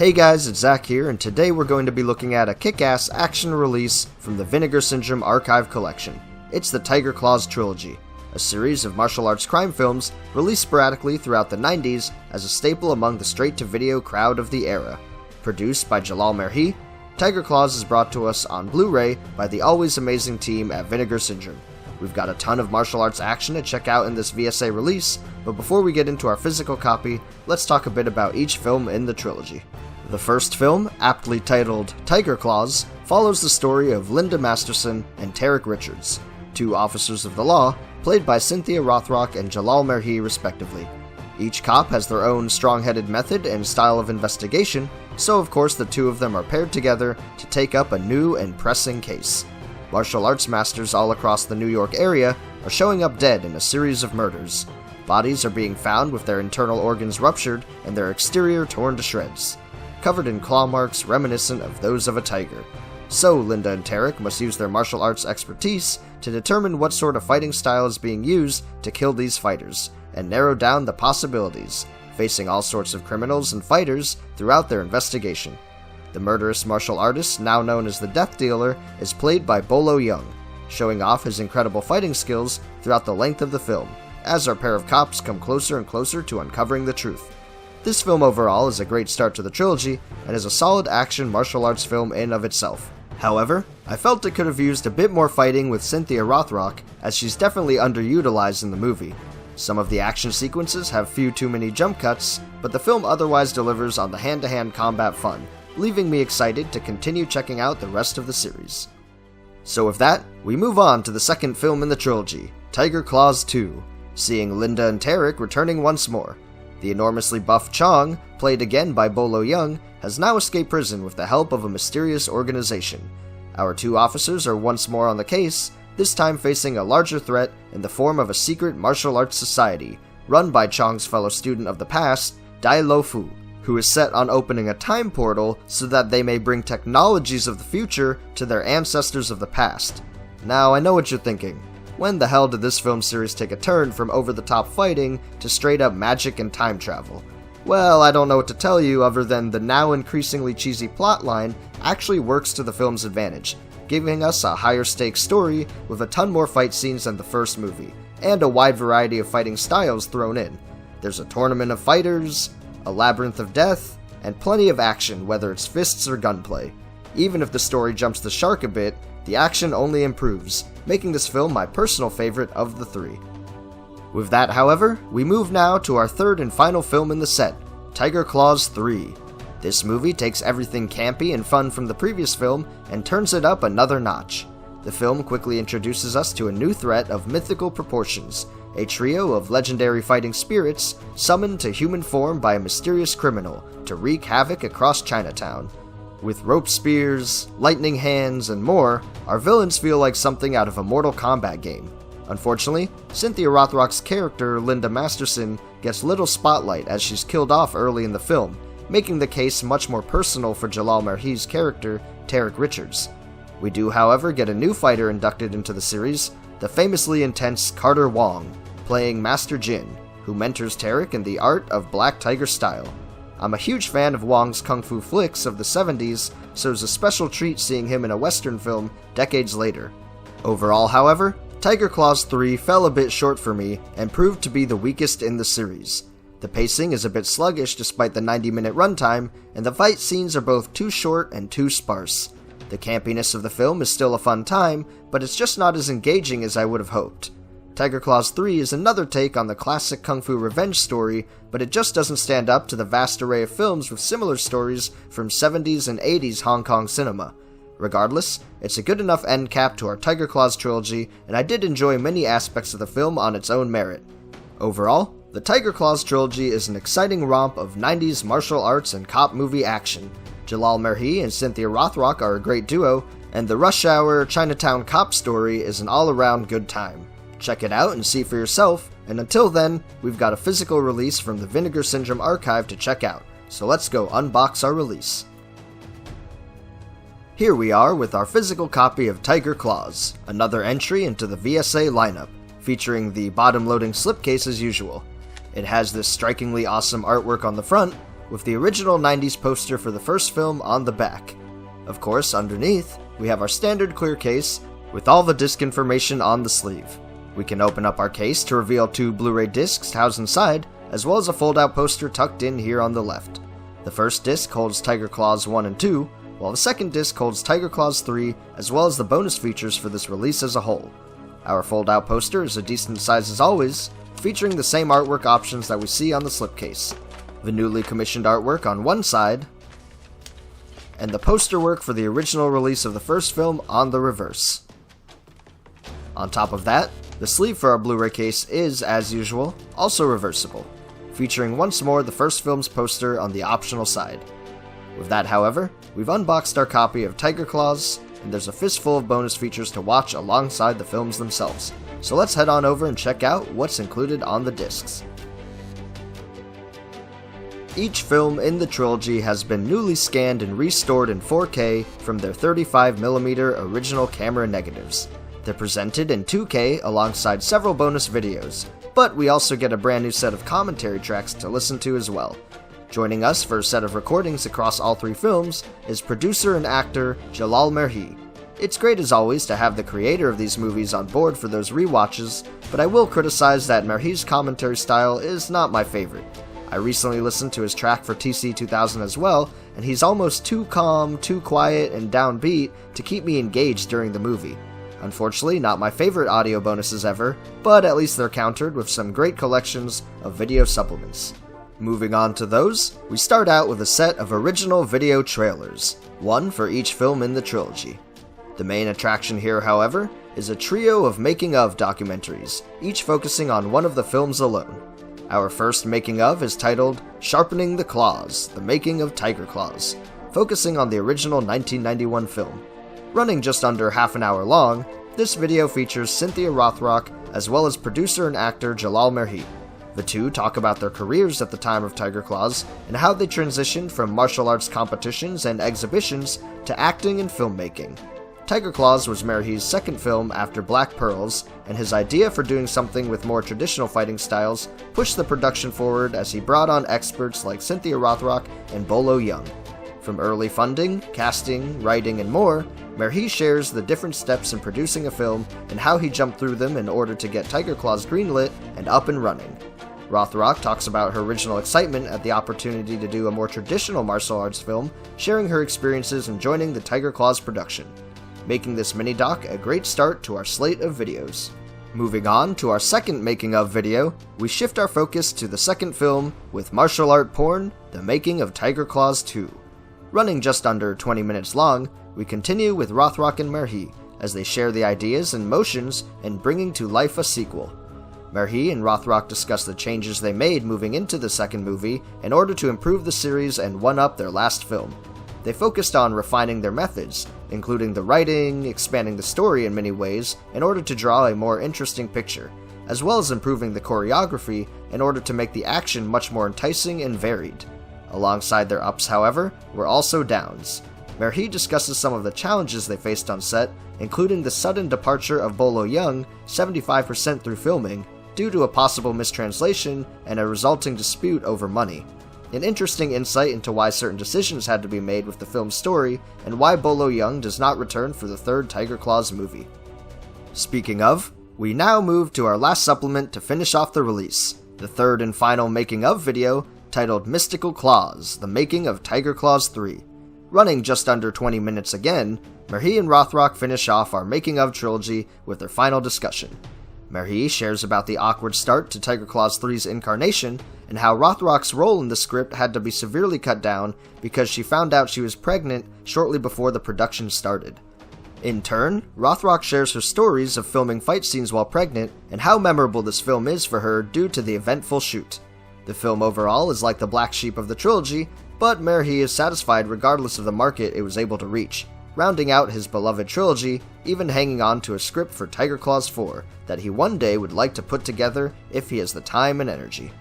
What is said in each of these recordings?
Hey guys, it's Zach here, and today we're going to be looking at a kick-ass action release from the Vinegar Syndrome Archive Collection. It's the Tiger Claws Trilogy, a series of martial arts crime films released sporadically throughout the 90s as a staple among the straight-to-video crowd of the era. Produced by Jalal Merhi, Tiger Claws is brought to us on Blu-ray by the always amazing team at Vinegar Syndrome. We've got a ton of martial arts action to check out in this VSA release, but before we get into our physical copy, let's talk a bit about each film in the trilogy. The first film, aptly titled Tiger Claws, follows the story of Linda Masterson and Tarek Richards, two officers of the law, played by Cynthia Rothrock and Jalal Merhi respectively. Each cop has their own strong-headed method and style of investigation, so of course the two of them are paired together to take up a new and pressing case. Martial arts masters all across the New York area are showing up dead in a series of murders. Bodies are being found with their internal organs ruptured and their exterior torn to shreds, covered in claw marks reminiscent of those of a tiger. So Linda and Tarek must use their martial arts expertise to determine what sort of fighting style is being used to kill these fighters, and narrow down the possibilities, facing all sorts of criminals and fighters throughout their investigation. The murderous martial artist, now known as the Death Dealer, is played by Bolo Yeung, showing off his incredible fighting skills throughout the length of the film, as our pair of cops come closer and closer to uncovering the truth. This film overall is a great start to the trilogy, and is a solid action martial arts film in of itself. However, I felt it could have used a bit more fighting with Cynthia Rothrock, as she's definitely underutilized in the movie. Some of the action sequences have few too many jump cuts, but the film otherwise delivers on the hand-to-hand combat fun, leaving me excited to continue checking out the rest of the series. So with that, we move on to the second film in the trilogy, Tiger Claws 2, seeing Linda and Tarek returning once more. The enormously buff Chong, played again by Bolo Yeung, has now escaped prison with the help of a mysterious organization. Our two officers are once more on the case, this time facing a larger threat in the form of a secret martial arts society, run by Chong's fellow student of the past, Dai Lo Fu, who is set on opening a time portal so that they may bring technologies of the future to their ancestors of the past. Now, I know what you're thinking. When the hell did this film series take a turn from over-the-top fighting to straight-up magic and time travel? Well, I don't know what to tell you other than the now increasingly cheesy plotline actually works to the film's advantage, giving us a higher-stakes story with a ton more fight scenes than the first movie, and a wide variety of fighting styles thrown in. There's a tournament of fighters, a labyrinth of death, and plenty of action, whether it's fists or gunplay. Even if the story jumps the shark a bit, the action only improves, making this film my personal favorite of the three. With that, however, we move now to our third and final film in the set, Tiger Claws 3. This movie takes everything campy and fun from the previous film and turns it up another notch. The film quickly introduces us to a new threat of mythical proportions, a trio of legendary fighting spirits summoned to human form by a mysterious criminal to wreak havoc across Chinatown. With rope spears, lightning hands, and more, our villains feel like something out of a Mortal Kombat game. Unfortunately, Cynthia Rothrock's character, Linda Masterson, gets little spotlight as she's killed off early in the film, making the case much more personal for Jalal Merhi's character, Tarek Richards. We do, however, get a new fighter inducted into the series, the famously intense Carter Wong, playing Master Jin, who mentors Tarek in the art of Black Tiger style. I'm a huge fan of Wong's kung fu flicks of the 70s, so it's a special treat seeing him in a Western film decades later. Overall, however, Tiger Claws 3 fell a bit short for me and proved to be the weakest in the series. The pacing is a bit sluggish despite the 90-minute runtime, and the fight scenes are both too short and too sparse. The campiness of the film is still a fun time, but it's just not as engaging as I would have hoped. Tiger Claws 3 is another take on the classic kung fu revenge story, but it just doesn't stand up to the vast array of films with similar stories from 70s and 80s Hong Kong cinema. Regardless, it's a good enough end cap to our Tiger Claws trilogy, and I did enjoy many aspects of the film on its own merit. Overall, the Tiger Claws trilogy is an exciting romp of 90s martial arts and cop movie action. Jalal Merhi and Cynthia Rothrock are a great duo, and the Rush Hour Chinatown cop story is an all-around good time. Check it out and see for yourself, and until then, we've got a physical release from the Vinegar Syndrome Archive to check out, so let's go unbox our release. Here we are with our physical copy of Tiger Claws, another entry into the VSA lineup, featuring the bottom-loading slipcase as usual. It has this strikingly awesome artwork on the front, with the original 90s poster for the first film on the back. Of course, underneath, we have our standard clear case with all the disc information on the sleeve. We can open up our case to reveal 2 Blu-ray discs housed inside, as well as a fold-out poster tucked in here on the left. The first disc holds Tiger Claws 1 and 2, while the second disc holds Tiger Claws 3, as well as the bonus features for this release as a whole. Our fold-out poster is a decent size as always, featuring the same artwork options that we see on the slipcase. The newly commissioned artwork on one side, and the poster work for the original release of the first film on the reverse. On top of that, the sleeve for our Blu-ray case is, as usual, also reversible, featuring once more the first film's poster on the optional side. With that, however, we've unboxed our copy of Tiger Claws, and there's a fistful of bonus features to watch alongside the films themselves. So let's head on over and check out what's included on the discs. Each film in the trilogy has been newly scanned and restored in 4K from their 35mm original camera negatives. They're presented in 2K alongside several bonus videos, but we also get a brand new set of commentary tracks to listen to as well. Joining us for a set of recordings across all 3 films is producer and actor Jalal Merhi. It's great as always to have the creator of these movies on board for those rewatches, but I will criticize that Merhi's commentary style is not my favorite. I recently listened to his track for TC2000 as well, and he's almost too calm, too quiet, and downbeat to keep me engaged during the movie. Unfortunately, not my favorite audio bonuses ever, but at least they're countered with some great collections of video supplements. Moving on to those, we start out with a set of original video trailers, one for each film in the trilogy. The main attraction here, however, is a trio of making-of documentaries, each focusing on one of the films alone. Our first making-of is titled Sharpening the Claws, the Making of Tiger Claws, focusing on the original 1991 film. Running just under half an hour long, this video features Cynthia Rothrock as well as producer and actor Jalal Merhi. The two talk about their careers at the time of Tiger Claws and how they transitioned from martial arts competitions and exhibitions to acting and filmmaking. Tiger Claws was Merhi's second film after Black Pearls, and his idea for doing something with more traditional fighting styles pushed the production forward as he brought on experts like Cynthia Rothrock and Bolo Yeung. From early funding, casting, writing, and more, Merhi shares the different steps in producing a film and how he jumped through them in order to get Tiger Claws greenlit and up and running. Rothrock talks about her original excitement at the opportunity to do a more traditional martial arts film, sharing her experiences in joining the Tiger Claws production, making this mini-doc a great start to our slate of videos. Moving on to our second making-of video, we shift our focus to the second film with martial art porn, The Making of Tiger Claws 2. Running just under 20 minutes long, we continue with Rothrock and Merhi as they share the ideas and motions in bringing to life a sequel. Merhi and Rothrock discuss the changes they made moving into the second movie in order to improve the series and one-up their last film. They focused on refining their methods, including the writing, expanding the story in many ways in order to draw a more interesting picture, as well as improving the choreography in order to make the action much more enticing and varied. Alongside their ups, however, were also downs. Merhi discusses some of the challenges they faced on set, including the sudden departure of Bolo Yeung 75% through filming, due to a possible mistranslation and a resulting dispute over money. An interesting insight into why certain decisions had to be made with the film's story, and why Bolo Yeung does not return for the third Tiger Claws movie. Speaking of, we now move to our last supplement to finish off the release, the third and final making-of video, titled Mystical Claws, The Making of Tiger Claws 3. Running just under 20 minutes again, Merhi and Rothrock finish off our making-of trilogy with their final discussion. Merhi shares about the awkward start to Tiger Claws 3's incarnation, and how Rothrock's role in the script had to be severely cut down because she found out she was pregnant shortly before the production started. In turn, Rothrock shares her stories of filming fight scenes while pregnant, and how memorable this film is for her due to the eventful shoot. The film overall is like the black sheep of the trilogy, but Merhi is satisfied regardless of the market it was able to reach, rounding out his beloved trilogy, even hanging on to a script for Tiger Claws 4 that he one day would like to put together if he has the time and energy.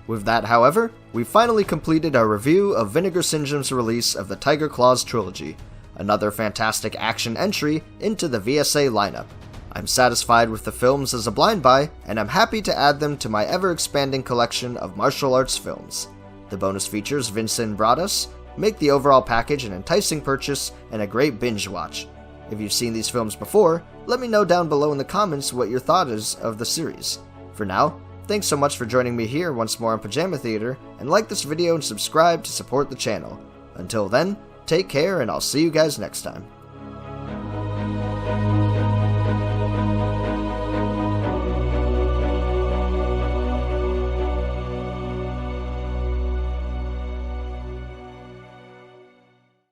With that, however, we've finally completed our review of Vinegar Syndrome's release of the Tiger Claws trilogy, another fantastic action entry into the VSA lineup. I'm satisfied with the films as a blind buy, and I'm happy to add them to my ever-expanding collection of martial arts films. The bonus features Vincent brought us make the overall package an enticing purchase and a great binge watch. If you've seen these films before, let me know down below in the comments what your thought is of the series. For now, thanks so much for joining me here once more on Pajama Theater, and like this video and subscribe to support the channel. Until then, take care and I'll see you guys next time.